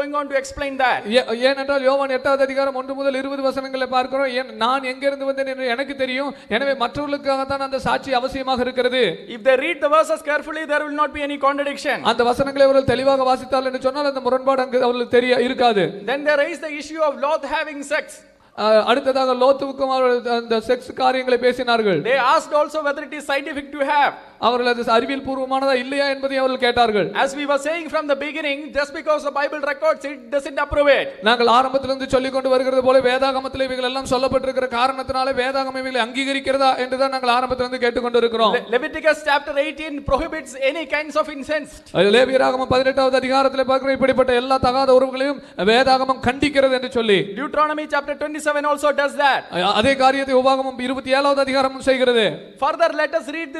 going on to explain that. ஏனென்றால் யோவான் 8வது அதிகாரம் 1 முதல் 20 வசனங்களை பார்க்கிறோம். நான் எங்க இருந்து வந்தேன் என்று எனக்கு தெரியும், எனவே மற்றவர்களுக்காக தான் அந்த சாட்சி அவசியமாக இருக்கிறது. If they read the verses carefully, there will not be any contradiction. அந்த வசனங்களை அவர்கள் தெளிவாக வாசித்தால் என்று சொன்னால் அந்த முரண்பாடு அங்கு அவர்களுக்கு தெரிய இருக்காது. Then they raise the issue of Lot having sex. அடுத்ததாக லோத்துவுக்கும் அந்த செக்ஸ் காரியங்களை பேசினார்கள். They asked also whether it is scientific to have. அவர்கள் அது அறிவியல் பூர்வமானதா இல்லையா என்பதை அவர்கள் கேட்டார்கள். As we were saying from the beginning, just because the Bible records it doesn't approve it. நாங்கள் ஆரம்பத்திலிருந்து சொல்லிக் கொண்டு வருகிறது போல வேதாகமத்திலே இவைகள் எல்லாம் சொல்லப்பட்டிருக்கிற காரணத்தினாலே வேதாகமம் இவைகளை அங்கீகரிக்கிறதா என்று தான் நாங்கள் ஆரம்பத்திலிருந்து கேட்டுக்கொண்டு இருக்கிறோம். Leviticus chapter 18 prohibits any kinds of incest. லேவியராகமம் 18வது அதிகாரத்திலே பார்க்கிறோம் இப்படிப்பட்ட எல்லா தகாத உறவுகளையும் வேதாகமம் கண்டிக்கிறது என்று சொல்லி. Deuteronomy chapter 27 also does that. அதே காரியத்தை உபாகமம் 27வது அதிகாரமும் செய்கிறது. Further, let us read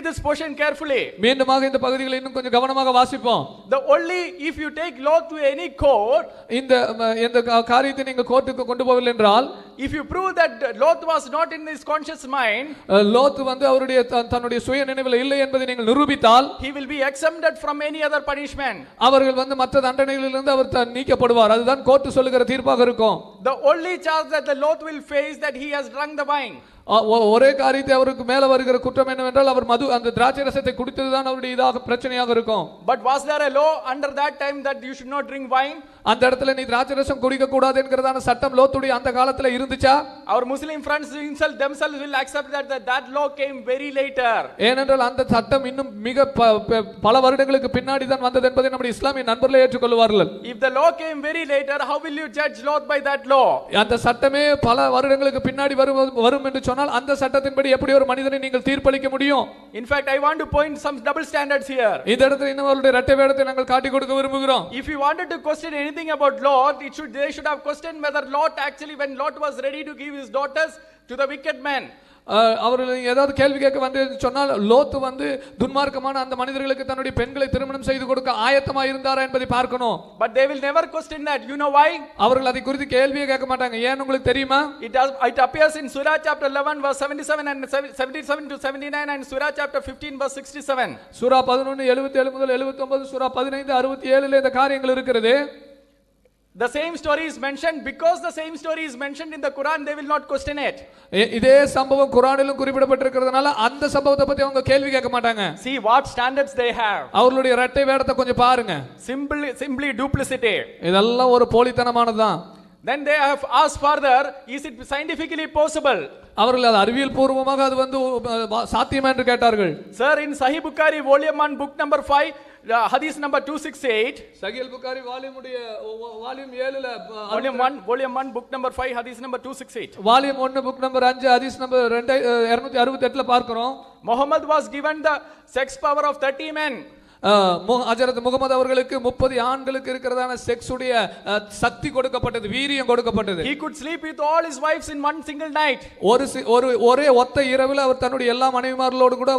this portion carefully. மீண்டுமாக இந்த பகுதிகளை இன்னும் கொஞ்சம் கவனமாக வாசிப்போம். The only if you take Lot to any court, இந்த காரியத்தை நீங்க கோர்ட்டுக்கு கொண்டு போகவில்லை என்றால், if you prove that Lot was not in his conscious mind, Lot வந்து அவருடைய தன்னுடைய சுய நினைவில் இல்லை என்பதை நீங்கள் நிரூபித்தால், he will be exempted from any other punishment. அவர்கள் வந்து மற்ற தண்டனைகளிலிருந்து அவர் நீக்கப்படுவார். அதுதான் கோர்ட் சொல்லுகிற தீர்ப்பாக இருக்கும். The only charge that the Lot will face that he has drunk the wine. ஒரே காரியத்தை அவருக்கு மேல வருகிற குற்றம் என்னவென்றால் அவர் அந்த திராட்சை ரசத்தை குடித்ததுதான் அவருடைய இதாக பிரச்சனையாக இருக்கும். But was there a law under that time that you should not drink wine? அந்த இடத்துல நீ திராட்சை ரசம் குடிக்க கூடாது என்கிறதான சட்டம் லோத்துடைய அந்த காலத்துல இருந்துச்சா? Our Muslim friends themselves will accept that law came very later. ஏனென்றால் அந்த சட்டம் இன்னும் மிக பல வருடங்களுக்கு பின்னாடி தான் வந்தது என்பதை நம்முடைய இஸ்லாமிய நண்பர்களே ஏற்றுக்கொள்வார்கள். If the law came very later, how will you judge Lot by that law? அந்த சட்டமே பல வருடங்களுக்கு பின்னாடி வரும் என்று சொன்னால் அந்த சட்டத்தின்படி எப்படி ஒரு மனிதனை நீங்கள் தீர்ப்பளிக்க முடியும்? In fact, I want to point some double standards here. இந்த இடத்துல இன்னும் அவருடைய இரட்டை வேடத்தை நாங்கள் காட்டிக் கொடுக்க விரும்புகிறோம். If you wanted to question anything about Lot, they should have questioned whether Lot actually, when Lot was ready to give his daughters to the wicked man, அவர்கள் ஏதாவது கேள்வி கேட்க வந்து சொன்னால் லோத்து வந்து துன்மார்க்கமான அந்த மனிதர்களுக்கு தன்னுடைய பெண்களை திருமணம் செய்து கொடுக்க ஆயத்தமாக இருந்தாரா என்பதை பார்க்கணும். But they will never question that. You know why? அவர்கள் அதை குறித்து கேள்வியே கேட்க மாட்டாங்க. ஏன் உங்களுக்கு தெரியுமா? It appears in Surah chapter 11 verse 77 and 77 to 79 and Surah chapter 15 verse 67. சூரா 11 77 முதல் 79, சூரா 15 67 இந்த காரியங்கள் இருக்கிறது. The same story is mentioned. Because the same story is mentioned in the Quran, they will not question it. இதே சம்பவம் குர்ஆனிலும் குறிப்பிடப்பட்டிருக்கிறதுனால அந்த சம்பவத்தை பத்தி அவங்க கேள்வி கேட்க மாட்டாங்க. See what standards they have. அவர்களுடைய இரட்டை வேடத்தை கொஞ்சம் பாருங்க. Simply duplicity. இதெல்லாம் ஒரு போலித்தனமானதுதான். Then they have asked further, is it scientifically possible? அவர்கள் அது அறிவியல் பூர்வமாக அது வந்து சாத்தியமா என்று கேட்டார்கள். Sir, in Sahih Bukhari volume 1 book number 5, hadith number 268, Sahih Bukhari volume 7ல volume 1 book number 5 hadith number 268, volume 1 book number 5 ஹதீஸ் நம்பர் 268ல பார்க்கிறோம். Muhammad was given the sex power of 30 men. ஹஜ்ரத் முகமது அவர்களுக்கு 30 ஆண்களுக்கு இருக்கிறதான செக்ஸ் உடைய சக்தி கொடுக்கப்பட்டது, வீரியம் கொடுக்கப்பட்டது. He could sleep with all his wives in one single night. ஒரே ஒத்த இரவில் அவர் தன்னுடைய எல்லா மனைவிமார்களோடு கூட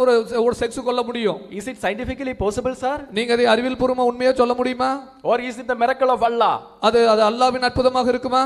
ஒரு செக்ஸ் கொள்ள முடியும். Is it scientifically possible, sir? நீங்க அதை அறிவியல் பூர்வமா உண்மையா சொல்ல முடியுமா? Or is it the miracle of Allah? அது அல்லாஹ்வின் அற்புதமாக இருக்குமா?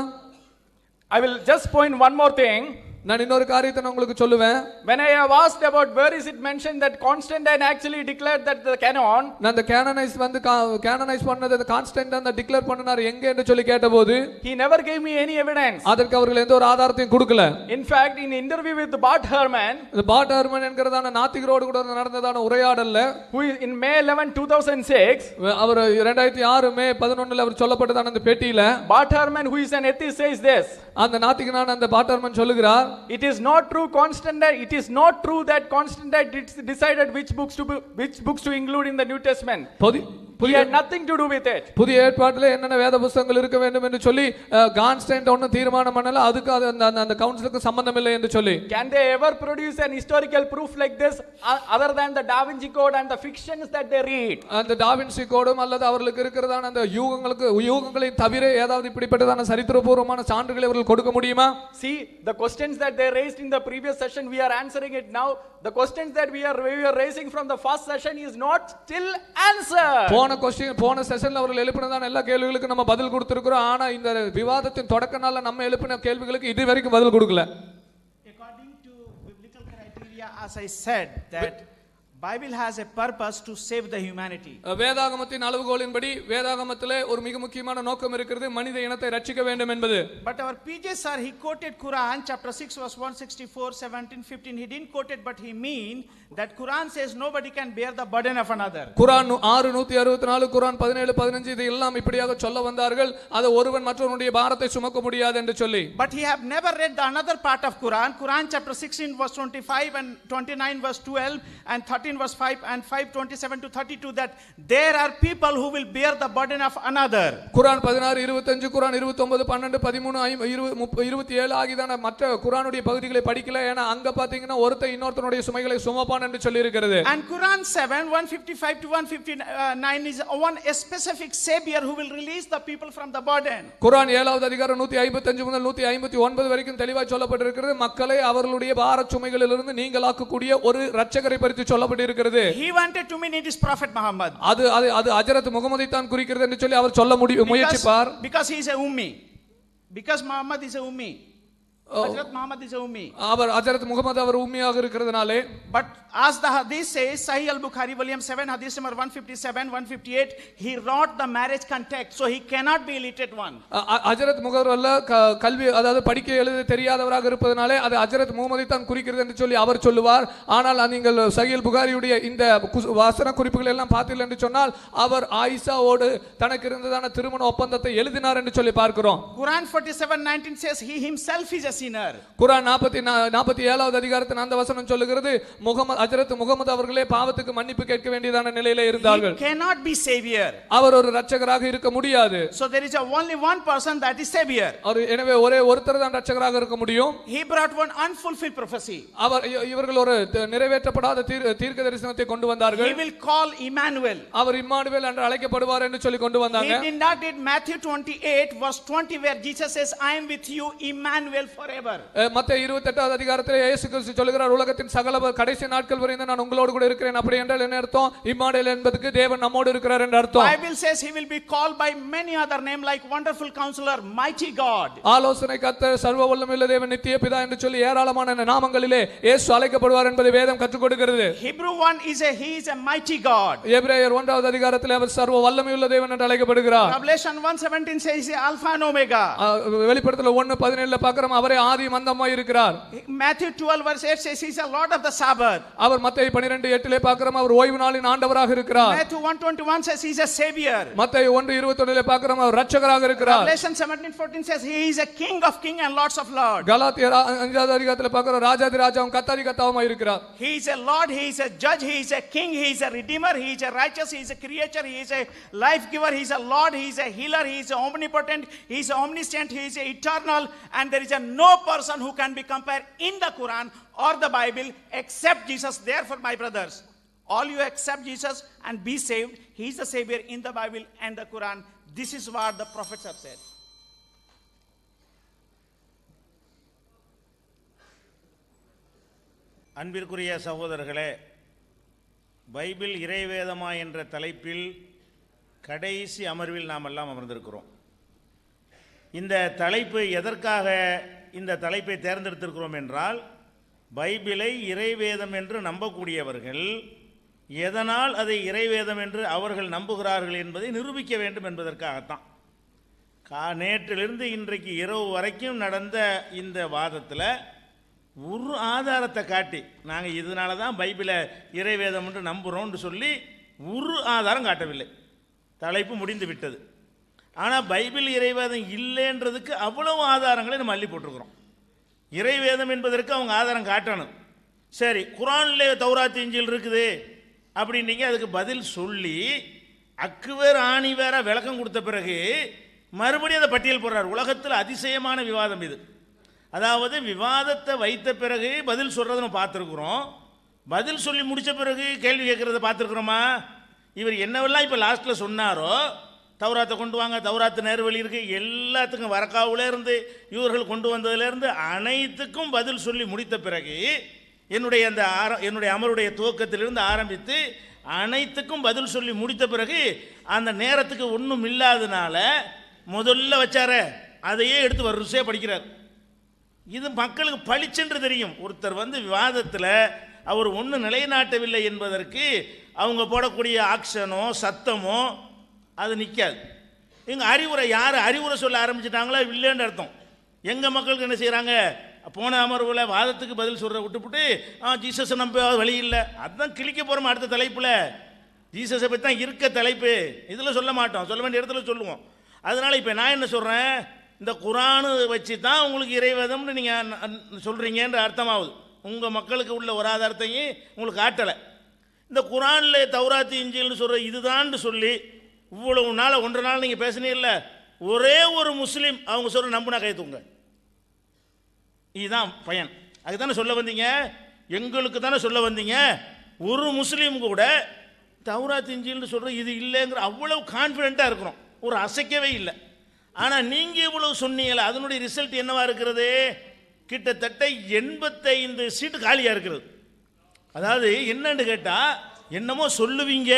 I will just point one more thing. நான் இன்னொரு காரியத்தை நான் உங்களுக்கு சொல்லுவேன். When I have asked about where is it mentioned that Constantine actually declared that the canon, நான் அந்த கேனனைஸ் பண்ணது அந்த கான்ஸ்டன்டைன் அந்த டிக்ளேர் பண்ணனார் எங்க என்று சொல்லி கேட்டபோது he never gave me any evidence. அதற்கு அவர்கள் எந்த ஒரு ஆதாரத்தையும் கொடுக்கல. In fact, in interview with Bart Ehrman, the Bart Ehrman என்கிறதான நாத்திகரோடு கூட நடந்ததான உரையாடல்ல, who is in May 11 2006, அவர் 2006 மே 11ல அவர் சொல்லப்பட்டதான அந்த பேட்டியில Bart Ehrman, who is an atheist, says this. அந்த நாத்திகனான அந்த Bart Ehrman சொல்லுகிறார், it is not true Constantine, it is not true that Constantine decided which books to include in the New Testament. He had nothing to do with it. புதிய ஏற்பாட்டிலே என்னென்ன வேத புத்தகங்கள் இருக்க வேண்டும் என்று சொல்லி கான்ஸ்டன்டைன் ஒன்னும் தீர்மானம் பண்ணல, அதுக்கு அந்த கவுன்சிலுக்கு சம்பந்தம் இல்லை என்று சொல்லி. Can they ever produce an historical proof like this other than the Da Vinci Code and the fictions that they read? அந்த Da Vinci Code அல்லது அவர்களுக்கு இருக்கிறதான அந்த யூகங்களை தவிர ஏதாவது இப்படிப்பட்டதான சரித்திரபூர்வமான சான்றுகளை அவர்கள் கொடுக்க முடியுமா? See, the questions that they raised in the previous session, we are answering it now. The questions that we are raising from the first session is not still answered. போன செஷன்ல அவர்கள் எழுப்பினதான எல்லா கேள்விகளுக்கு நம்ம பதில் கொடுத்திருக்கிறோம். ஆனா இந்த விவாதத்தின் தொடக்க நாள்ல நம்ம எழுப்பின கேள்விகளுக்கு இது வரைக்கும் பதில் கொடுக்கல. According to biblical criteria, as I said, that Bible has a purpose to save the humanity. வேதாகமத்தின் அளவுகோலின்படி வேதாகமத்திலே ஒரு மிக முக்கியமான நோக்கம் இருக்கிறது, மனித இனத்தை ரட்சிக்க வேண்டும் என்பது. But our PJ sir, he quoted Quran chapter 6 verse 164, 17, 15. He didn't quote it, but he mean that Quran says nobody can bear the burden of another. குர்ஆன் 6:164, குர்ஆன் 17:15 இது எல்லாம் இப்படியாக சொல்ல வந்தார்கள், அது ஒருவன் மற்றவனுடைய பாரத்தை சுமக்க முடியாது என்று சொல்லி. But he have never read the another part of Quran, Quran chapter 16 verse 25 and 29 verse 12 and 13 verse 5 and 5:27 to 32, that there are people who will bear the burden of another. குர்ஆன் 16:25, குர்ஆன் 29, 12, 13, 27 ஆகியதான மற்ற குர்ஆனுடைய பகுதிகளை படிக்கல. ஏன்னா அங்க பாத்தீங்கன்னா ஒருத்தன் இன்னொருத்தனுடைய சுமைகளை சுமப்பான் என்று சொல்லி இருக்கிறது. And Quran 7 155 to 159 is one a specific savior who will release the people from the burden. குர்ஆன் 7வது அதிகாரம் 155 முதல் 159 வரைக்கும் தெளிவாக சொல்லப்பட்டிருக்கிறது. மக்களை அவர்களுடைய பாரச் சுமைகளிலிருந்து நீங்களாக்கக்கூடிய ஒரு இரட்சகரை பற்றி சொல்லப்பட்டிருக்கிறது. He wanted to mean it is Prophet Muhammad. அது ஹஜ்ரத் முகமதை தான் குறிக்கிறது என்று சொல்லி அவர் சொல்ல முயற்சிப்பார். Because he is a ummi. Because Muhammad is a ummi. Hazrat Muhammad is a ummi. அவர் ஹஜ்ரத் முகமது அவர் உம்மியாக இருக்கிறதுனாலே. But as the hadith says, Sahih al-Bukhari volume 7 hadith number 157 158, he wrote the marriage context, so he cannot be illiterate one. ஹஜ்ரத் முகமது கல்வி அதாவது படிக்க எழுத தெரியாதவராக இருப்பதனாலே அது ஹஜ்ரத் முகமதை தான் குறிக்கிறது என்று சொல்லி அவர் சொல்லுவார். ஆனால் நீங்கள் சஹீஹ் புகாரியுடைய இந்த வசன குறிப்புகள் எல்லாம் பார்த்தீர்கள் என்று சொன்னால் அவர் ஆயிஷாவோடு தனக்கு இருந்ததான திருமண ஒப்பந்தத்தை எழுதினார் என்று சொல்லி பார்க்கிறோம். Quran 47:19 says he himself is a sinner. குர்ஆன் 47வது அதிகாரத்தின் அந்த வசனம் சொல்லுகிறது, ஹஜ்ரத் முகமது அவர்களே பாவத்துக்கு மன்னிப்பு கேட்க வேண்டியதான நிலையிலே இருந்தார்கள். He cannot be savior. அவர் ஒரு இரட்சகராக இருக்க முடியாது. So there is only one person that is savior. எனவே ஒரே ஒருத்தர் தான் இரட்சகராக இருக்க முடியும். He brought one unfulfilled prophecy. இவர்கள் ஒரு நிறைவேற்றப்படாத தீர்க்க தரிசனத்தை கொண்டு வந்தார்கள். He will call Emmanuel. அவர் இம்மானுவேல் என்று அழைக்கப்படுவார் என்று சொல்லி கொண்டு வந்தாங்க. He did not read Matthew 28 verse 20 where Jesus says I am with you Emmanuel forever. மத்தேயு 28வது அதிகாரத்திலே இயேசு கிறிஸ்து சொல்கிறார், உலகத்தின் சகல கடைசி நாட்கள் வரை நான் உங்களோடு கூட இருக்கிறேன். அப்படி என்றால் என்ன அர்த்தம்? இம்மானுவேல் என்பதற்கு தேவன் நம்மோடு இருக்கிறார் என்று அர்த்தம். Bible says he will be called by many other name like wonderful counselor, mighty God. ஆலோசனை கர்த்தர், சர்வ வல்லமையுள்ள தேவன், நித்திய பிதா என்று சொல்லி ஏராளமான நாமங்களிலே இயேசு அழைக்கப்படுவார் என்பதை வேதம் கற்றுக் கொடுக்கிறது. Hebrew 1 is he is a mighty God. எபிரேயர் 1வது அதிகாரத்திலே அவர் சர்வ வல்லமையுள்ள தேவன் என்று அழைக்கப்படுகிறார். Revelation 1:17 says he is Alpha and Omega. வெளிப்படுத்தல் 1:17 பார்க்கிறோம், அவரே ஆதி மந்தமாய் இருக்கிறார். Matthew 12 verse 8 says he is a Lord of the Sabbath. அவர் மத்தேயு 12:8 பார்க்கிறோம், அவர் ஓய்வு நாளின் ஆண்டவராக இருக்கிறார். Matthew 1:21 says he is a savior. மத்தேயு 1:21 பார்க்கிறோம், அவர் இரட்சகராக இருக்கிறார். Revelation 17:14 says he is a king of kings and lords of lords. கலாத்தியர் 5வது அதிகாரத்தில் பார்க்கிறோம், ராஜாதி ராஜாவும் கர்த்தாதி கர்த்தாவுமாய் இருக்கிறார். He is a Lord, he is a judge, he is a king, he is a redeemer, he is a righteous, he is a creator, he is a life giver, he is a Lord, he is a healer, he is omnipotent, he is omniscient, he is eternal, and there is no person who can be compared in the Quran or the Bible except Jesus. Therefore, my brothers, all you accept Jesus and be saved. He is the savior in the Bible and the Quran. This is what the prophets have said. அன்பிற்குரிய சகோதரர்களே, Bible இறைவேதமா என்ற தலைப்பில் கடைசி அமர்வில் நாம் எல்லாம் அமர்ந்திருக்கிறோம். இந்த தலைப்பு எதற்காக இந்த தலைப்பை தேர்ந்தெடுத்திருக்கிறோம் என்றால், பைபிளை இறைவேதம் என்று நம்பக்கூடியவர்கள் எதனால் அதை இறைவேதம் என்று அவர்கள் நம்புகிறார்கள் என்பதை நிரூபிக்க வேண்டும் என்பதற்காகத்தான். நேற்றிலிருந்து இன்றைக்கு இரவு வரைக்கும் நடந்த இந்த வாதத்தில் ஒரு ஆதாரத்தை காட்டி நாங்கள் இதனால தான் பைபிளை இறைவேதம் என்று நம்புகிறோம்னு சொல்லி ஒரு ஆதாரம் காட்டவில்லை. தலைப்பு முடிந்து விட்டது. ஆனால் பைபிள் இறைவேதம் இல்லைன்றதுக்கு அவ்வளவு ஆதாரங்களை நம்ம அள்ளி போட்டிருக்கிறோம். இறைவேதம் என்பதற்கு அவங்க ஆதாரம் காட்டணும். சரி, குரானிலே தௌராத் இஞ்சில் இருக்குது அப்படின்னீங்க, அதுக்கு பதில் சொல்லி அக்கு வேறு ஆணி வேற விளக்கம் கொடுத்த பிறகு மறுபடியும் அதை பட்டியல் போடுறார். உலகத்தில் அதிசயமான விவாதம் இது. அதாவது விவாதத்தை வைத்த பிறகு பதில் சொல்கிறத நம்ம பார்த்துருக்குறோம், பதில் சொல்லி முடித்த பிறகு கேள்வி கேட்குறத பார்த்துருக்குறோமா? இவர் என்னவெல்லாம் இப்போ லாஸ்ட்டில் சொன்னாரோ, தௌராத்தை கொண்டு வாங்க, தௌராத்து நேர்வழி இருக்குது, எல்லாத்துக்கும் வரக்காவிலேருந்து இவர்கள் கொண்டு வந்ததுலேருந்து அனைத்துக்கும் பதில் சொல்லி முடித்த பிறகு என்னுடைய அமருடைய துவக்கத்திலிருந்து ஆரம்பித்து அனைத்துக்கும் பதில் சொல்லி முடித்த பிறகு அந்த நேரத்துக்கு ஒன்றும் இல்லாதனால முதல்ல வச்சார அதையே எடுத்து வரிசையாக படிக்கிறார். இது மக்களுக்கு பளிச்சென்று தெரியும். ஒருத்தர் விவாதத்தில் அவர் ஒன்றும் நிலைநாட்டவில்லை என்பதற்கு அவங்க போடக்கூடிய ஆக்ஷனோ சத்தமோ அது நிற்காது. எங்கள் அறிவுரை யார் அறிவுரை சொல்ல ஆரம்பிச்சிட்டாங்களோ இல்லைன்னு அர்த்தம். எங்கள் மக்களுக்கு என்ன செய்கிறாங்க, போன அமர்வில் வாதத்துக்கு பதில் சொல்கிற விட்டுப்புட்டு ஜீசஸை நம்ப வழி இல்லை, அதுதான் கிழிக்க போகிறோம் அடுத்த தலைப்பில். ஜீசஸை பற்றி தான் இருக்க தலைப்பு, இதில் சொல்ல மாட்டோம், சொல்ல வேண்டிய இடத்துல சொல்லுவோம். அதனால் இப்போ நான் என்ன சொல்கிறேன், இந்த குரானு வச்சு தான் உங்களுக்கு இறைவேதம்னு நீங்கள் சொல்கிறீங்கன்ற அர்த்தமாகுது. உங்கள் மக்களுக்கு உள்ள ஒரு ஆதாரத்தையும் உங்களுக்கு காட்டலை. இந்த குரானில் தௌராத்தி இஞ்சில்னு சொல்கிற இதுதான்னு சொல்லி இவ்வளவு நாள் 1 நாள் நீங்கள் பேசுனீங்க இல்லை, ஒரே ஒரு முஸ்லீம் அவங்க சொல்கிற நம்புனா கைத்துங்க. இதுதான் பயன். அதுக்கு தானே சொல்ல வந்தீங்க, எங்களுக்கு தானே சொல்ல வந்தீங்க. ஒரு முஸ்லீம் கூட தௌராத் இஞ்சில்னு சொல்கிற இது இல்லைங்கிற அவ்வளவு கான்ஃபிடென்ட்டாக இருக்கிறோம், ஒரு அசைக்கவே இல்லை. ஆனால் நீங்கள் இவ்வளவு சொன்னீங்களே, அதனுடைய ரிசல்ட் என்னவா இருக்கிறது, கிட்டத்தட்ட 85 சீட்டு காலியாக இருக்கிறது. அதாவது என்னன்னு கேட்டால், என்னமோ சொல்லுவீங்க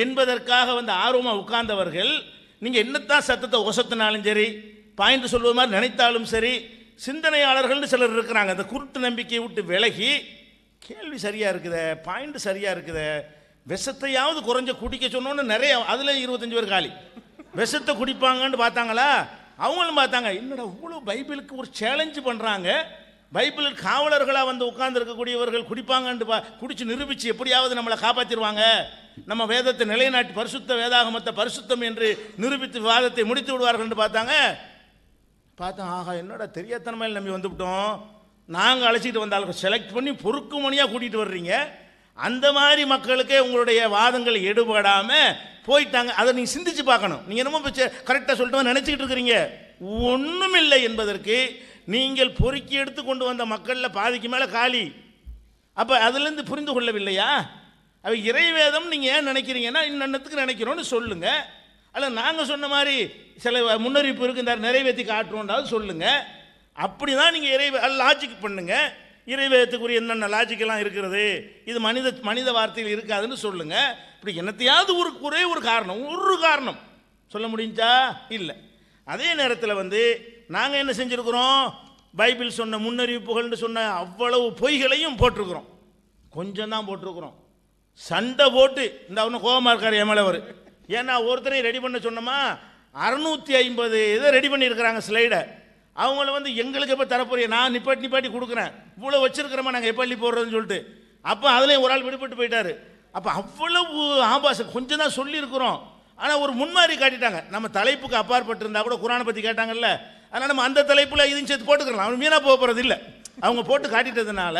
என்பதற்காக வந்து ஆர்வமாக உட்கார்ந்தவர்கள், நீங்கள் என்னத்தான் சத்தத்தை ஒசத்தினாலும் சரி, பாயிண்ட் சொல்வது மாதிரி நினைத்தாலும் சரி, சிந்தனையாளர்கள்னு சிலர் இருக்கிறாங்க. அந்த குருட்டு நம்பிக்கையை விட்டு விலகி, கேள்வி சரியாக இருக்குதே, பாயிண்ட் சரியாக இருக்குதே, விஷத்தையாவது குறைஞ்ச குடிக்க சொன்னோன்னு நிறைய, அதில் 25 பேர் காலி. விஷத்தை குடிப்பாங்கன்னு பார்த்தாங்களா, அவங்களும் பார்த்தாங்க, என்னடா இவ்வளோ பைபிளுக்கு ஒரு சேலஞ்சு பண்ணுறாங்க, பைபிள் காவலர்களாக வந்து உட்கார்ந்து இருக்கக்கூடியவர்கள் குடிப்பாங்கன்னு குடிச்சு நிரூபித்து எப்படியாவது நம்மளை காப்பாற்றிடுவாங்க, நம்ம வேதத்தை நிலைநாட்டி பரிசுத்த வேதாகமத்தை பரிசுத்தம் என்று நிரூபித்து விவாதத்தை முடித்து விடுவார்கள் பார்த்தாங்க. ஆஹா என்னடா தெரியாதனமையில் நம்பி வந்துவிட்டோம், நாங்கள் அழைச்சிட்டு வந்தாலும் செலக்ட் பண்ணி பொறுக்கு மணியாக கூட்டிகிட்டு வர்றீங்க, அந்த மாதிரி மக்களுக்கே உங்களுடைய வாதங்கள் எடுபடாமல் போயிட்டாங்க. அதை நீங்கள் சிந்திச்சு பார்க்கணும். நீங்கள் என்னமோ கரெக்டாக சொல்லிட்டு நினச்சிக்கிட்டு இருக்கிறீங்க, ஒன்றும் இல்லை என்பதற்கு நீங்கள் பொறுக்கி எடுத்து கொண்டு வந்த மக்களில் பாதிக்கு மேலே காலி. அப்போ அதுலேருந்து புரிந்து கொள்ளவில்லையா? அவ இறைவேதம் நீங்கள் ஏன் நினைக்கிறீங்கன்னா இன்னத்துக்கு நினைக்கிறோன்னு சொல்லுங்கள். அல்ல நாங்கள் சொன்ன மாதிரி சில முன்னறிவிப்பு இருக்கு, இந்த நிறைவேற்றி காட்டுறோன்றாவது சொல்லுங்கள். அப்படி தான் நீங்கள் லாஜிக் பண்ணுங்கள். இறைவேதத்துக்குரிய என்னென்ன லாஜிக்கெல்லாம் இருக்கிறது, இது மனித வார்த்தையில் இருக்காதுன்னு சொல்லுங்கள். இப்படி என்னத்தையாவது ஒரே ஒரு காரணம் சொல்ல முடிஞ்சா இல்லை. அதே நேரத்தில் வந்து நாங்கள் என்ன செஞ்சுருக்கிறோம், பைபிள் சொன்ன முன்னறிவிப்புகள்னு சொன்ன அவ்வளவு பொய்களையும் போட்டிருக்கிறோம். கொஞ்சம் தான் போட்டிருக்கிறோம். சண்டை போட்டு இந்த அவனு கோபமாக இருக்கார் எம்எல்ஏவர். ஏன்னா ஒருத்தரையும் ரெடி பண்ண சொன்னோமா, 650 இதை ரெடி பண்ணியிருக்கிறாங்க ஸ்லைடை. அவங்கள வந்து எங்களுக்கு எப்போ தரப்போறிய, நான் நிப்பாட்டி கொடுக்குறேன், இவ்வளோ வச்சிருக்கிறோமா நாங்கள் எப்பள்ளி போடுறதுன்னு சொல்லிட்டு. அப்போ அதுலேயும் ஒரு ஆள் விடுபட்டு போயிட்டார். அப்போ அவ்வளவு ஆபாசம் கொஞ்சம் தான் சொல்லியிருக்கிறோம். ஆனால் ஒரு முன்மாதிரி காட்டிட்டாங்க. நம்ம தலைப்புக்கு அப்பாற்பட்டு இருந்தால் கூட குரானை பற்றி கேட்டாங்கல்ல, அதனால் நம்ம அந்த தலைப்பில் இதையும் சேர்த்து போட்டுக்கலாம். அவன் மீனாக போக போகிறது இல்லை. அவங்க போட்டு காட்டிட்டதுனால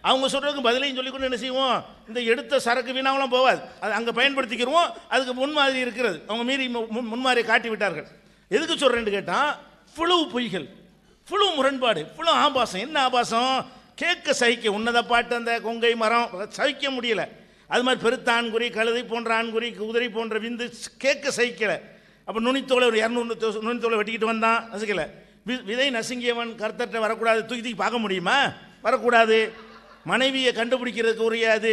அவங்க சொல்கிறதுக்கு பதிலையும் சொல்லிக்கொண்டு என்ன செய்வோம், இந்த எடுத்த சரக்கு வீணாவெல்லாம் போகாது, அது அங்கே பயன்படுத்திக்கிறோம். அதுக்கு முன்மாதிரி இருக்கிறது, அவங்க மீறி முன்மாதிரியை காட்டி விட்டார்கள். எதுக்கு சொல்கிறேன்னு கேட்டால், இவ்வளவு பொய்கள், இவ்வளவு முரண்பாடு, இவ்வளவு ஆபாசம். என்ன ஆபாசம், கேட்க சகிக்க உன்னத பாட்டு அந்த கொங்கை மரம் சகிக்க முடியல. அது மாதிரி பெருத்தான்குறி, கழுதை போன்ற ஆண்குறி, குதிரை போன்ற விந்து கேட்க சகிக்கலை. அப்போ நுனித்தோலை ஒரு 200 நுனித்தோலை வெட்டிக்கிட்டு வந்தான், நசுக்கலை. விதை நசுங்கியவன் கர்த்தர்கிட்ட வரக்கூடாது, தூக்கி பார்க்க முடியுமா, வரக்கூடாது. மனைவியை கண்டுபிடிக்கிறதுக்கு உரிய அது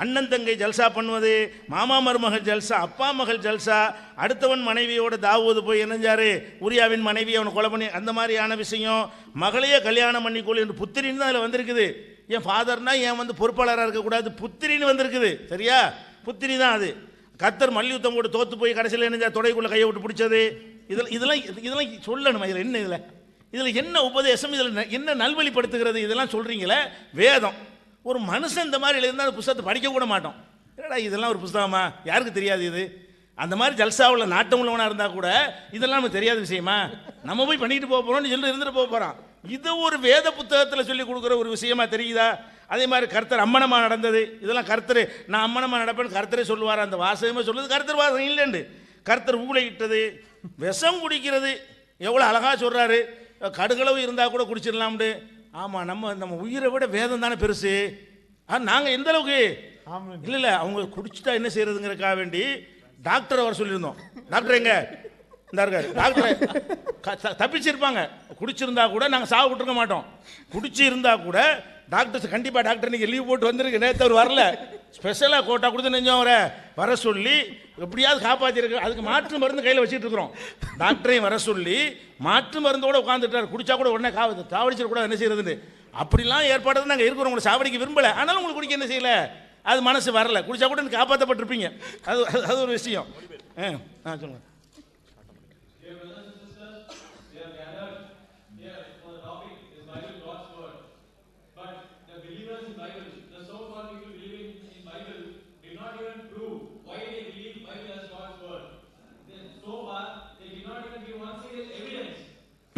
அண்ணன் தங்கை ஜல்சா பண்ணுவது, மாமா மருமகள் ஜல்சா, அப்பா மகள் ஜல்சா, அடுத்தவன் மனைவியோட தாவுவது போய் என்னஞ்சாரு உரியாவின் மனைவி அவனை கொலை பண்ணி, அந்த மாதிரியான விஷயம். மகளையே கல்யாணம் பண்ணிக்கொள்ளு என்று புத்திரின்னு தான் அதில் வந்திருக்குது. என் ஃபாதர்னா ஏன் வந்து பொறுப்பாளராக இருக்கக்கூடாது, புத்திரின்னு வந்திருக்குது. சரியா, புத்திரி தான் அது. கர்த்தர் மல்யுத்தம் போட்டு தோத்து போய் கடைசியில் என்ன தொடைக்குள்ளே கையை விட்டு பிடிச்சது, இதெல்லாம் சொல்லணும். இதில் என்ன உபதேசம், இதில் என்ன நல்வழிப்படுத்துகிறது, இதெல்லாம் சொல்கிறீங்களே. வேதம் ஒரு மனுஷன் இந்த மாதிரி எழுதினா அந்த புத்தகத்தை படிக்க கூட மாட்டோம். என்னடா இதெல்லாம் ஒரு புத்தகமா, யாருக்கு தெரியாது இது? அந்த மாதிரி ஜல்சாவில் நாட்டம் உள்ளவனாக இருந்தால் கூட இதெல்லாம் நமக்கு தெரியாத விஷயமா, நம்ம போய் பண்ணிட்டு போக போகிறோம்னு சொல்லி இருந்துட்டு போக போகிறோம். இது ஒரு வேத புத்தகத்தில் சொல்லி கொடுக்குற ஒரு விஷயமா தெரியுதா? அதே மாதிரி கர்த்தர் அம்மனமாக நடந்தது, இதெல்லாம் கர்த்தர் நான் அம்மனமாக நடப்பேன்னு கர்த்தரே சொல்லுவார். அந்த வாசகமே சொல்லுது கர்த்தர் வாசகம் இல்லைண்டு. கர்த்தர் ஊழையிட்டது, விஷம் குடிக்கிறது எவ்வளோ அழகாக சொல்கிறாரு. கடுகளவு இருந்தால் கூட குடிச்சிடலாம்னு. ஆமாம், நம்ம உயிரை விட வேதம் தானே பெருசு. நாங்கள் எந்த அளவுக்கு இல்லை அவங்க குடிச்சிட்டா என்ன செய்யறதுங்கிறக்காக வேண்டி டாக்டரை வர சொல்லியிருந்தோம். டாக்டர் எங்க இந்த இருக்காரு, டாக்டரை தப்பிச்சிருப்பாங்க. குடிச்சிருந்தா கூட நாங்கள் சாவு விட்டுருக்க மாட்டோம். குடிச்சு இருந்தா கூட டாக்டர்ஸ் கண்டிப்பாக டாக்டர் நீங்கள் லீவ் போட்டு வந்துருக்கு, நேற்று அவர் வரல, ஸ்பெஷலாக கோட்டா கொடுத்து நெஞ்சம் அவரை வர சொல்லி எப்படியாவது காப்பாற்றிருக்கு. அதுக்கு மாற்று மருந்து கையில் வச்சுட்டு இருக்கிறோம். டாக்டரையும் வர சொல்லி மாற்று மருந்தோடு உட்காந்துட்டார். குடிச்சா கூட உடனே தாவடிச்சிடக்கூடாது, என்ன செய்யறதுன்னு அப்படிலாம் ஏற்பாடு நாங்கள் இருக்கிறோம், உங்களை சாவடிக்க விரும்பலை, ஆனாலும் உங்களுக்கு குடிக்க என்ன செய்யலை, அது மனசு வரல, குடிச்சா கூட எனக்கு காப்பாற்றப்பட்டிருப்பீங்க. அது அது ஒரு விஷயம். சொல்லுங்கள்.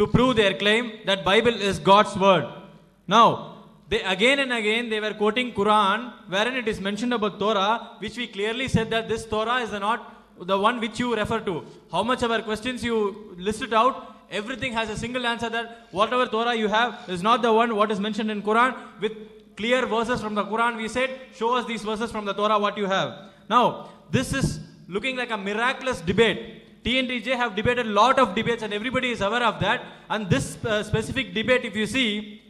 to prove their claim that Bible is God's word. Now, they again and again they were quoting Quran, wherein it is mentioned about Torah, which we clearly said that this Torah is not the one which you refer to. How much of our questions you listed out, everything has a single answer that whatever Torah you have is not the one what is mentioned in Quran. With clear verses from the Quran, we said, show us these verses from the Torah what you have. Now, this is looking like a miraculous debate. TNTJ have debated a lot of debates and everybody is aware of that. And this specific debate, if you see,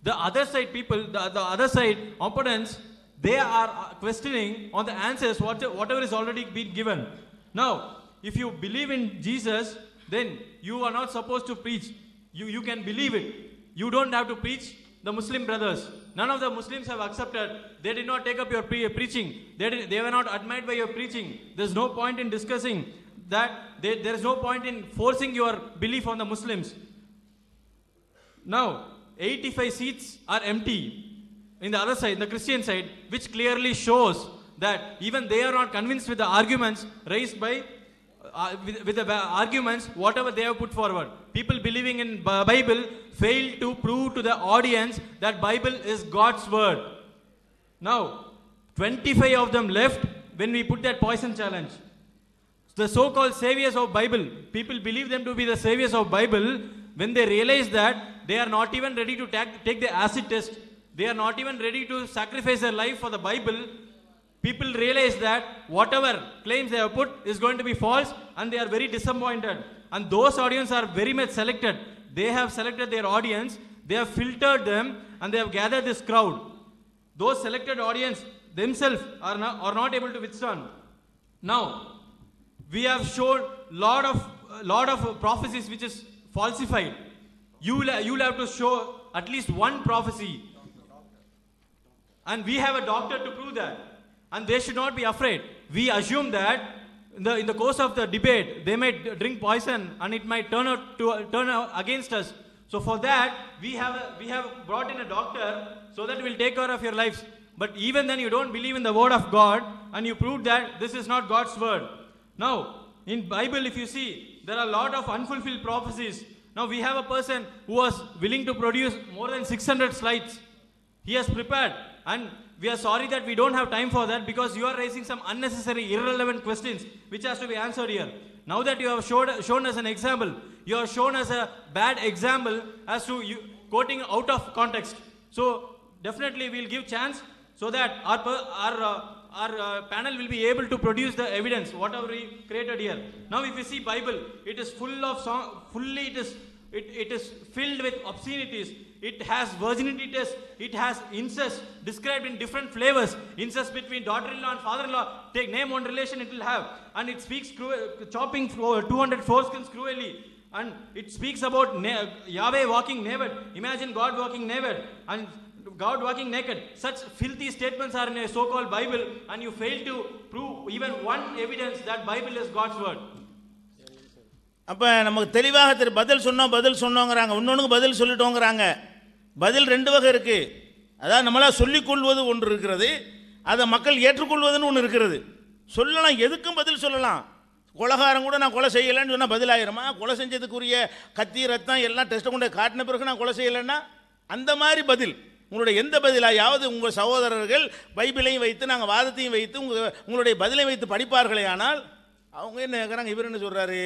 the other side people, the other side opponents, they are questioning on the answers, whatever is already been given. Now, if you believe in Jesus, then you are not supposed to preach. You can believe it. You don't have to preach the Muslim brothers. None of the Muslims have accepted. They did not take up your preaching. They were not admired by your preaching. There's no point in discussing that. There is no point in forcing your belief on the Muslims. Now, 85 seats are empty in the other side, the Christian side, which clearly shows that even they are not convinced with the arguments raised by with the arguments whatever they have put forward. People believing in Bible fail to prove to the audience that Bible is God's word. Now, 25 of them left when we put that poison challenge. The so-called saviors of Bible, people believe them to be the saviors of Bible. When they realize that they are not even ready to take the acid test, they are not even ready to sacrifice their life for the Bible, people realize that whatever claims they have put is going to be false, and they are very disappointed. And those audience are very much selected. They have selected their audience, they have filtered them, and they have gathered this crowd. Those selected audience themselves are not able to withstand. Now, we have shown lot of prophecies which is falsified. You will have to show at least one prophecy, and we have a doctor to prove that, and they should not be afraid. We assume that in the course of the debate they might drink poison and it might turn out against us. So for that we have brought in a doctor so that we will take care of your lives. But even then you don't believe in the word of God, and you prove that this is not God's word. Now, in Bible, if you see, there are a lot of unfulfilled prophecies. Now, we have a person who was willing to produce more than 600 slides. He has prepared, and we are sorry that we don't have time for that, because you are raising some unnecessary, irrelevant questions which has to be answered here. Now that you have shown us an example, you have shown us a bad example as to you quoting out of context. So, definitely we will give chance so that our panel will be able to produce the evidence whatever we created here. Now, if you see Bible, it is full of it is filled with obscenities. It has virginity test. It has incest described in different flavors. Incest between daughter-in-law and father-in-law. Take name one relation it will have, and it speaks chopping 200 foreskins cruelly. And it speaks about Yahweh walking naked. Imagine God walking naked, and God walking naked. Such filthy statements are in a so-called Bible, and you fail to prove even one evidence that Bible is God's word. அப்போ நமக்கு தெளிவாக பதில் சொன்னோங்கிறாங்க, இன்னொன்றுக்கு பதில் சொல்லிட்டோங்கிறாங்க. பதில் ரெண்டு வகை இருக்குது. அதாவது நம்மளால் சொல்லிக்கொள்வது ஒன்று இருக்கிறது, அதை மக்கள் ஏற்றுக்கொள்வதுன்னு ஒன்று இருக்கிறது. சொல்லலாம், எதுக்கும் பதில் சொல்லலாம். கொலைகாரன் கூட நான் கொலை செய்யலைன்னு சொன்னால் பதிலாயிரமா? கொலை செஞ்சதுக்குரிய கத்தி ரத்தம் எல்லாம் டெஸ்ட்டை கொண்டு காட்டின பிறகு நான் கொலை செய்யலைன்னா அந்த மாதிரி பதில். உங்களுடைய எந்த பதிலாயாவது உங்கள் சகோதரர்கள் பைபிளையும் வைத்து நாங்கள் வாதத்தையும் வைத்து உங்களுடைய பதிலை வைத்து படிப்பார்களே, ஆனால் அவங்க என்ன கேட்குறாங்க, இவர் என்ன சொல்கிறாரு,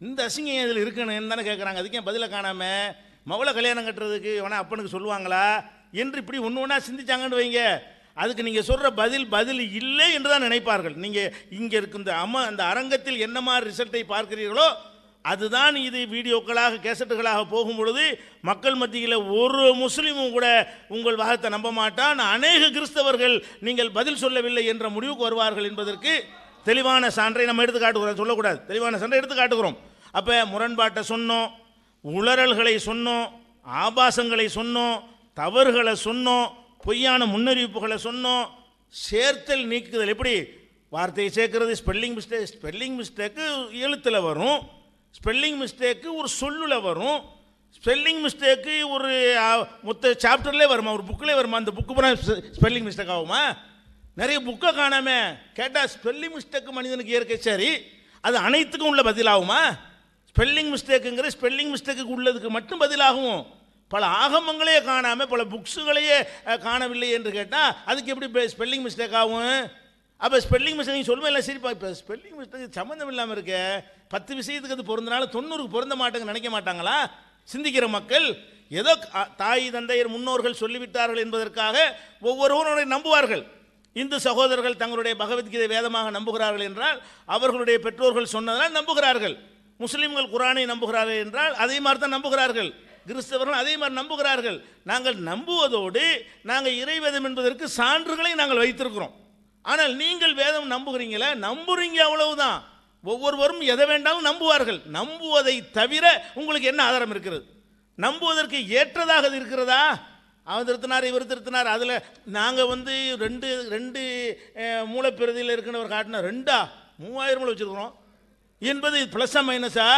இந்த அசிங்கம் இதில் இருக்கணும்னு தானே கேட்குறாங்க. அதுக்கே பதிலை காணாமல் மவளை கல்யாணம் கட்டுறதுக்கு வேணா அப்பனுக்கு சொல்லுவாங்களா என்று இப்படி ஒன்று ஒன்றா சிந்திச்சாங்கன்னு வைங்க. அதுக்கு நீங்கள் சொல்கிற பதில் இல்லை என்று தான் நினைப்பார்கள். நீங்கள் இங்கே இருக்க அந்த அரங்கத்தில் என்ன மாதிரி ரிசல்ட்டை பார்க்கிறீர்களோ அதுதான் இது வீடியோக்களாக கேசட்டுகளாக போகும் பொழுது மக்கள் மத்தியில் ஒரு முஸ்லீமும் கூட உங்கள் வாதத்தை நம்ப மாட்டான். அநேக கிறிஸ்தவர்கள் நீங்கள் பதில் சொல்லவில்லை என்ற முடிவுக்கு வருவார்கள் என்பதற்கு தெளிவான சான்றை நம்ம எடுத்து காட்டுகிறோம். சொல்லக்கூடாது, தெளிவான சான்றை எடுத்து காட்டுகிறோம். அப்போ முரண்பாட்டை சொன்னோம், உளறல்களை சொன்னோம், ஆபாசங்களை சொன்னோம், தவறுகளை சொன்னோம், பொய்யான முன்னறிவிப்புகளை சொன்னோம். சேர்த்தல் நீக்குதல் எப்படி? வார்த்தையை சேர்க்கிறது ஸ்பெல்லிங் மிஸ்டேக்கு எழுத்தில் வரும், ஸ்பெல்லிங் மிஸ்டேக்கு ஒரு சொல்லுல வரும், ஸ்பெல்லிங் மிஸ்டேக்கு ஒரு மொத்த சாப்டர்லேயே வருமா, ஒரு புக்கிலே வருமா? அந்த புக்கு பூரா ஸ்பெல்லிங் மிஸ்டேக் ஆகுமா? நிறைய புக்கை காணாம கேட்டால் ஸ்பெல்லிங் மிஸ்டேக்கு மனிதனுக்கு இயற்கை. சரி, அது அனைத்துக்கும் உள்ள பதிலாகுமா? ஸ்பெல்லிங் மிஸ்டேக்குங்கிற ஸ்பெல்லிங் மிஸ்டேக்கு உள்ளதுக்கு மட்டும் பதிலாகும். பல ஆகமங்களே காணாமல் பல புக்ஸுகளையே காணவில்லை என்று கேட்டால் அதுக்கு எப்படி ஸ்பெல்லிங் மிஸ்டேக் ஆகும்? அப்போ ஸ்பெல்லிங் மிஸ்டேக் நீங்கள் சொல்லுவேன் இல்லை, சரிப்பா இப்போ ஸ்பெல்லிங் மிஸ்டேக் சம்மந்தம் இல்லாமல் இருக்க 10 விஷயத்துக்கு அது பொருந்தினாலும் 90க்கு பொருந்த மாட்டேங்க நினைக்க மாட்டாங்களா சிந்திக்கிற மக்கள்? ஏதோ தாய் தந்தையர் முன்னோர்கள் சொல்லிவிட்டார்கள் என்பதற்காக ஒவ்வொருவரும் நம்புவார்கள். இந்து சகோதரர்கள் தங்களுடைய பகவத்கீதை வேதமாக நம்புகிறார்கள் என்றால் அவர்களுடைய பெற்றோர்கள் சொன்னதால் நம்புகிறார்கள். முஸ்லீம்கள் குரானை நம்புகிறார்கள் என்றால் அதே மாதிரி தான் நம்புகிறார்கள். கிறிஸ்தவர்கள் அதே மாதிரி நம்புகிறார்கள். நாங்கள் நம்புவதோடு நாங்கள் இறைவேதம் என்பதற்கு சான்றுகளை நாங்கள் வைத்திருக்கிறோம். ஆனால் நீங்கள் வேதம் நம்புகிறீங்களா? நம்புறீங்க, அவ்வளவுதான். ஒவ்வொருவரும் எதை வேண்டாலும் நம்புவார்கள். நம்புவதை தவிர உங்களுக்கு என்ன ஆதாரம் இருக்கிறது? நம்புவதற்கு ஏற்றதாக இருக்கிறதா? அவர் திருத்தினார், இவர் திருத்தினார், அதில் நாங்கள் ரெண்டு மூலப்பிரதியில் இருக்கிறவர் காட்டினா 3000 மூளை வச்சுருக்கிறோம் என்பது ப்ளஸ்ஸா மைனஸா?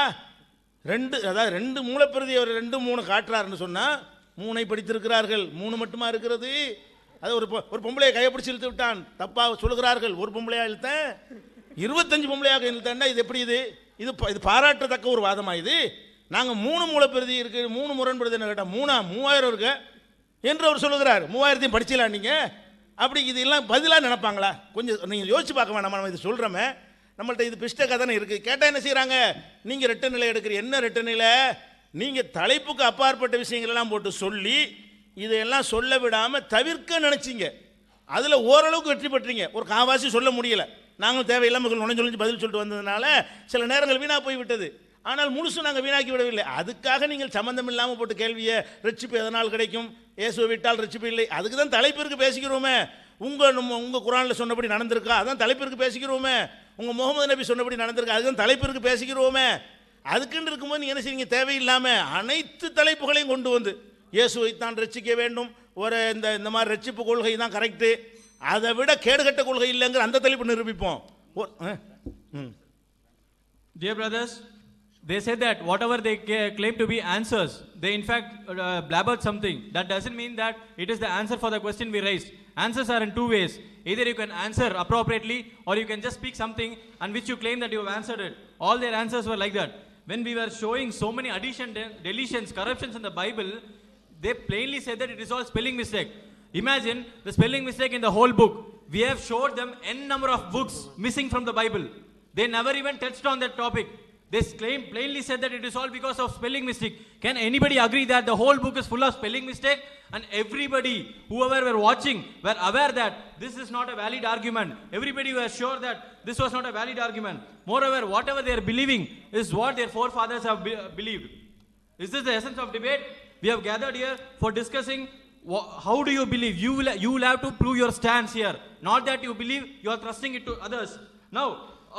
அதாவது 2 மூலப்பிரதி அவர் 2 3 காட்டுறாருன்னு சொன்னால் 3 படித்திருக்கிறார்கள், 3 மட்டுமா இருக்கிறது? அது ஒரு பொம்பளையை கைப்பிடிச்சு இழுத்து விட்டான், தப்பாக சொல்கிறார்கள். ஒரு பொம்பளையாக இழுத்தேன், 25 பொம்பளையாக இழுத்தேன்னா இது எப்படி? இது பாராட்டத்தக்க ஒரு வாதமா? இது நாங்கள் 3 மூலப்பிரதி இருக்கு, 3 முரண்படுது என்ன கேட்டால் 3000 இருக்கு என்று அவர் சொல்லுகிறார். 3000 படிச்சலாம் நீங்கள்? அப்படி இதெல்லாம் பதிலாக நினைப்பாங்களா? கொஞ்சம் நீங்கள் யோசிச்சு பார்க்க வேண்டாமா? நம்ம இது சொல்கிறோமே, நம்மள்ட்ட இது பிஸ்டக்காக தானே இருக்குது. கேட்டால் என்ன செய்கிறாங்க? நீங்கள் ரெட்ட நிலை எடுக்கிற என்ன ரெட்ட நிலை? நீங்கள் தலைப்புக்கு அப்பாற்பட்ட விஷயங்களெல்லாம் போட்டு சொல்லி இதையெல்லாம் சொல்ல விடாமல் தவிர்க்க நினச்சிங்க. அதில் ஓரளவுக்கு வெற்றி பெற்றீங்க. ஒரு காவாசி சொல்ல முடியலை. நாங்களும் தேவையில்லாமல் நுழைஞ்சு பதில் சொல்லிட்டு வந்ததுனால சில நேரங்கள் வீணாக போய்விட்டது. ஆனால் முழுசும் நாங்கள் வீணாக்கி விடவில்லை. அதுக்காக நீங்கள் சம்பந்தம் இல்லாமல் போட்டு கேள்வியை ரட்சிப்பு எதனால் கிடைக்கும், இயேசுவை விட்டால் ரட்சிப்பு இல்லை, அதுக்கு தான் தலைப்பிற்கு பேசிக்கிறோமே. உங்கள் குரானில் சொன்னபடி நடந்திருக்கா, அதான் தலைப்பிற்கு பேசிக்கிறோமே. உங்கள் முகமது நபி சொன்னபடி நடந்திருக்கா, அதுதான் தலைப்பிற்கு பேசிக்கிறோமே. அதுக்குன்னு இருக்கும்போது நீங்கள் என்ன செய்வீங்க? தேவையில்லாமல் அனைத்து தலைப்புகளையும் கொண்டு வந்து இயேசுவைத்தான் ரட்சிக்க வேண்டும், ஒரு இந்த மாதிரி ரட்சிப்பு கொள்கை தான் கரெக்டு, அதை விட கேடுகட்ட கொள்கை இல்லைங்கிற அந்த தலைப்பு நிரூபிப்போம். Dear brothers, they said that whatever they claim to be answers, they in fact blabbered something. That doesn't mean that it is the answer for the question we raised. Answers are in 2 ways. Either you can answer appropriately or you can just speak something and which you claim that you have answered it. All their answers were like that. When we were showing so many additions, deletions, corruptions in the Bible, they plainly said that it is all spelling mistake. Imagine the spelling mistake in the whole book. We have showed them n number of books missing from the Bible. They never even touched on that topic. They plainly said that it is all because of spelling mistake. Can anybody agree that the whole book is full of spelling mistake? And everybody, whoever were watching, were aware that this is not a valid argument. Everybody was sure that this was not a valid argument. Moreover, whatever they are believing is what their forefathers have believed. Is this the essence of debate? We have gathered here for discussing how do you believe. You will have to prove your stance here. Not that you believe, you are thrusting it to others. Now,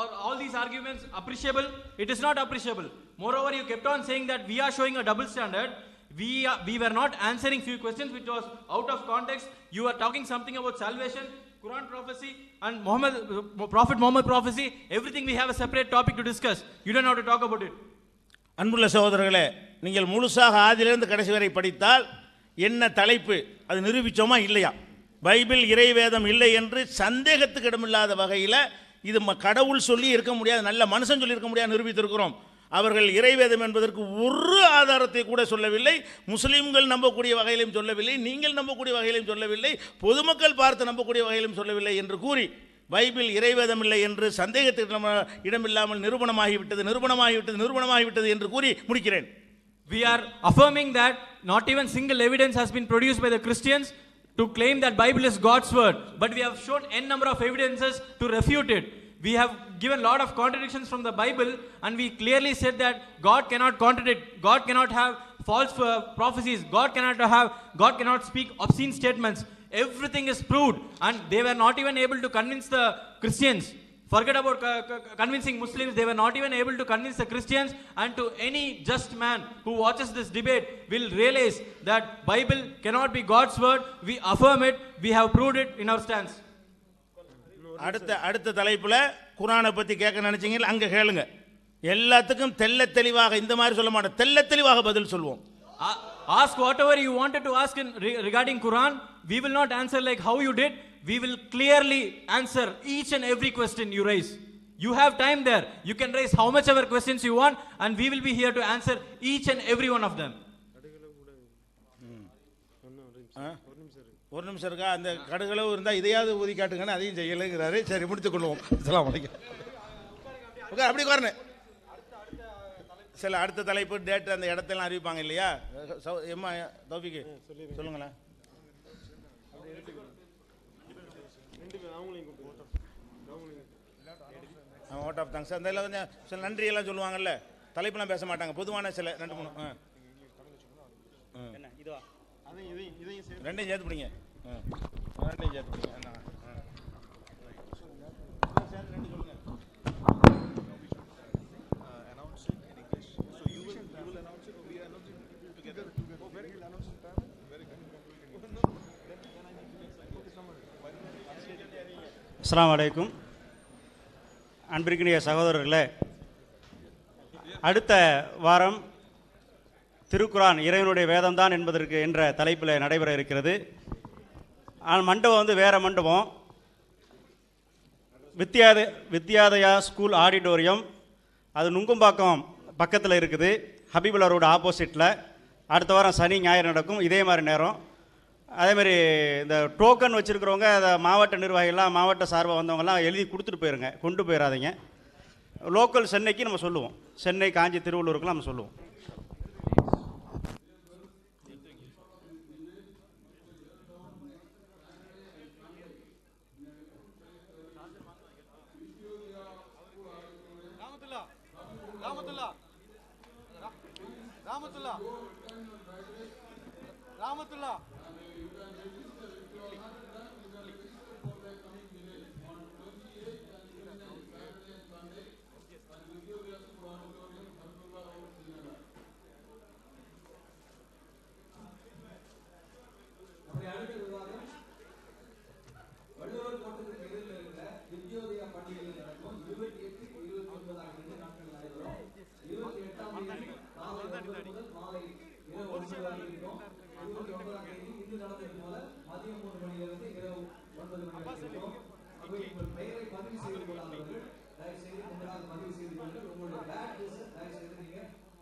are all these arguments appreciable? It is not appreciable. Moreover, you kept on saying that we are showing a double standard. We were not answering few questions which was out of context. You are talking something about salvation, Quran prophecy and Prophet Muhammad prophecy. Everything we have a separate topic to discuss. You don't have to talk about it. அன்புள்ள சகோதரர்களே, நீங்கள் முழுசாக ஆதியிலிருந்து கடைசி வரை படித்தால் என்ன தலைப்பு அது நிரூபித்தோமா இல்லையா? பைபிள் இறைவேதம் இல்லை என்று சந்தேகத்துக்கு இடமில்லாத வகையில் இது கடவுள் சொல்லி இருக்க முடியாது, நல்ல மனுஷன் சொல்லி இருக்க முடியாது நிரூபித்திருக்கிறோம். அவர்கள் இறைவேதம் என்பதற்கு ஒரு ஆதாரத்தை கூட சொல்லவில்லை. முஸ்லீம்கள் நம்பக்கூடிய வகையிலும் சொல்லவில்லை, நீங்கள் நம்பக்கூடிய வகையிலும் சொல்லவில்லை, பொதுமக்கள் பார்த்து நம்பக்கூடிய வகையிலும் சொல்லவில்லை என்று கூறி பைபிள் இறைவேதம் இல்லை என்று சந்தேகத்துக்கு இடமில்லாமல் நிரூபணமாகிவிட்டது என்று கூறி முடிக்கிறேன். We are affirming that not even single evidence has been produced by the Christians to claim that Bible is God's word, but we have shown n number of evidences to refute it. We have given a lot of contradictions from the Bible and we clearly said that God cannot contradict, God cannot have false prophecies, God cannot speak obscene statements. Everything is proved and they were not even able to convince the Christians Forget about convincing Muslims. They were not even able to convince the Christians. And to any just man who watches this debate will realize that Bible cannot be God's word. We affirm it. We have proved it in our stance. அடுத்த தலைப்புல குர்ஆனை பத்தி கேட்க நினைச்சீங்க, அங்க கேளுங்க. எல்லாத்துக்கும் தெள்ள தெளிவாக இந்த மாதிரி சொல்ல மாட்டோம், தெள்ள தெளிவாக பதில் சொல்வோம். Ask whatever you wanted to ask regarding Quran. We will not answer like how you did. We will clearly answer each and every question you raise. You have time there. You can raise how much ever questions you want, and we will be here to answer each and every one of them. ஒரு நிமிஷம் இருக்கா? அந்த கடுகளவு இருந்தால் இதையாவது ஊதி காட்டுங்கன்னு அதையும் செய்யலைங்கிறாரு. சரி, முடித்துக் கொள்வோம். அஸ்ஸலாமு அலைக்கும். ஓகே, அப்படி உட்காருங்க. சில அடுத்த தலைப்பு டேட் அந்த இடத்தெல்லாம் அறிவிப்பாங்க இல்லையா? எம்மா தௌஃபிக்கு சொல்லுங்களேன். ஓட் ஆஃப் தேங்க்ஸ் அந்த எல்லாம் கொஞ்சம் சில நன்றியெல்லாம் சொல்லுவாங்கல்ல, தலைப்பெல்லாம் பேச மாட்டாங்க, பொதுவான சில 2-3 ரெண்டையும் சேர்த்து பிடிங்க. ரெண்டையும் சேர்த்து பிடிங்க. அஸ்ஸலாமு அலைக்கும். அன்பிற்கினிய சகோதரர்களே, அடுத்த வாரம் திருக்குரான் இறைவனுடைய வேதம்தான் என்பதற்கு என்ற தலைப்பில் நடைபெற இருக்கிறது. மண்டபம் வந்து வேறு மண்டபம், வித்யாதயா ஸ்கூல் ஆடிட்டோரியம், அது நுங்கம்பாக்கம் பக்கத்தில் இருக்குது, ஹபீபுல்லா ரோடு ஆப்போசிட்டில். அடுத்த வாரம் சனி ஞாயிறு நடக்கும், இதே மாதிரி நேரம். அதேமாதிரி இந்த டோக்கன் வச்சுருக்கிறவங்க, அதை மாவட்ட நிர்வாகிகள்லாம் மாவட்ட சார்பாக வந்தவங்கலாம் எழுதி கொடுத்துட்டு போயிருங்க, கொண்டு போயிடாதீங்க. லோக்கல் சென்னைக்கு நம்ம சொல்லுவோம், சென்னை, காஞ்சி, திருவள்ளூருக்குலாம் நம்ம சொல்லுவோம். பெயரை பதிவு செய்து கொள்ளாதவர்கள் தயவு செய்து பதிவு செய்து கொண்டு உங்களுடைய பேட் லிஸ்ட் தயவு செய்து